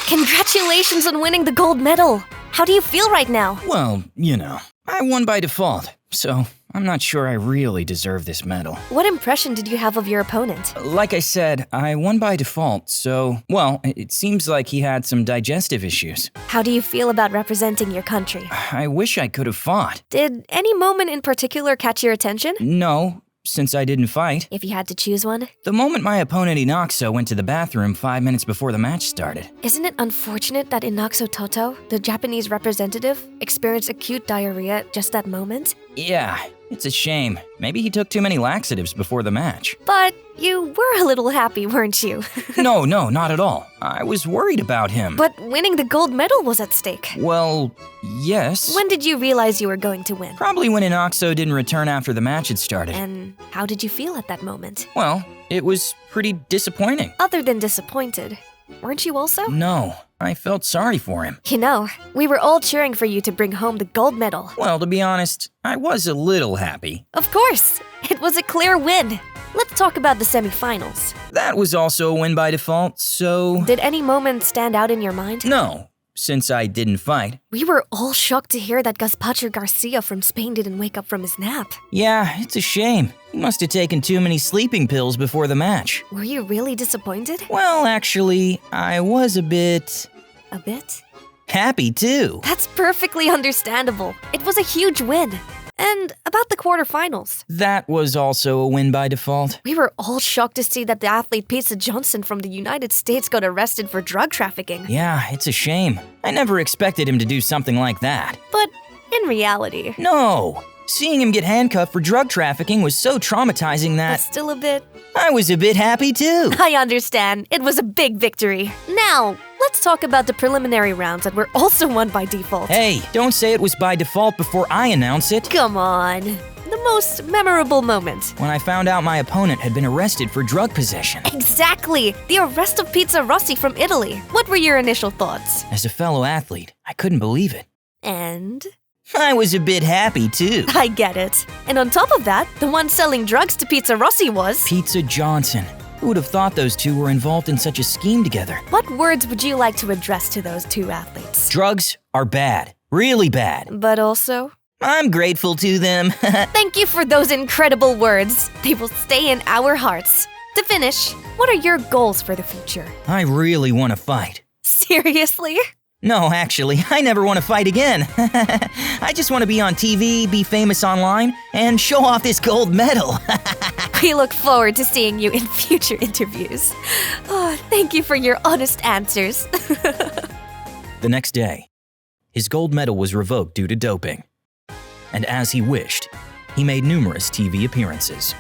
Congratulations on winning the gold medal! How do you feel right now? Well, I won by default, so I'm not sure I really deserve this medal. What impression did you have of your opponent? Like I said, I won by default, so, it seems like he had some digestive issues. How do you feel about representing your country? I wish I could have fought. Did any moment in particular catch your attention? No, since I didn't fight. If you had to choose one? The moment my opponent Inoxo went to the bathroom 5 minutes before the match started. Isn't it unfortunate that Inoxo Toto, the Japanese representative, experienced acute diarrhea at just that moment? Yeah, it's a shame. Maybe he took too many laxatives before the match. But you were a little happy, weren't you? No, not at all. I was worried about him. But winning the gold medal was at stake. Well, yes. When did you realize you were going to win? Probably when Inoxo didn't return after the match had started. And how did you feel at that moment? Well, it was pretty disappointing. Other than disappointed, weren't you also? No, I felt sorry for him. We were all cheering for you to bring home the gold medal. Well, to be honest, I was a little happy. Of course! It was a clear win. Let's talk about the semifinals. That was also a win by default, so... Did any moment stand out in your mind? No, since I didn't fight. We were all shocked to hear that Gaspacho Garcia from Spain didn't wake up from his nap. Yeah, it's a shame. He must have taken too many sleeping pills before the match. Were you really disappointed? Well, actually, I was a bit... A bit? Happy, too. That's perfectly understandable. It was a huge win. And about the quarterfinals. That was also a win by default. We were all shocked to see that the athlete Pizza Johnson from the United States got arrested for drug trafficking. Yeah, it's a shame. I never expected him to do something like that. But in reality... No! Seeing him get handcuffed for drug trafficking was so traumatizing that... But still a bit... I was a bit happy too. I understand. It was a big victory. Now, let's talk about the preliminary rounds that were also won by default. Hey, don't say it was by default before I announce it. Come on. The most memorable moment. When I found out my opponent had been arrested for drug possession. Exactly! The arrest of Pizza Rossi from Italy. What were your initial thoughts? As a fellow athlete, I couldn't believe it. And? I was a bit happy too. I get it. And on top of that, the one selling drugs to Pizza Rossi was... Pizza Johnson. Who would have thought those two were involved in such a scheme together? What words would you like to address to those two athletes? Drugs are bad. Really bad. But also... I'm grateful to them. Thank you for those incredible words. They will stay in our hearts. To finish, what are your goals for the future? I really want to fight. Seriously? No, actually, I never want to fight again. I just want to be on TV, be famous online, and show off this gold medal. We look forward to seeing you in future interviews. Oh, thank you for your honest answers. The next day, his gold medal was revoked due to doping. And as he wished, he made numerous TV appearances.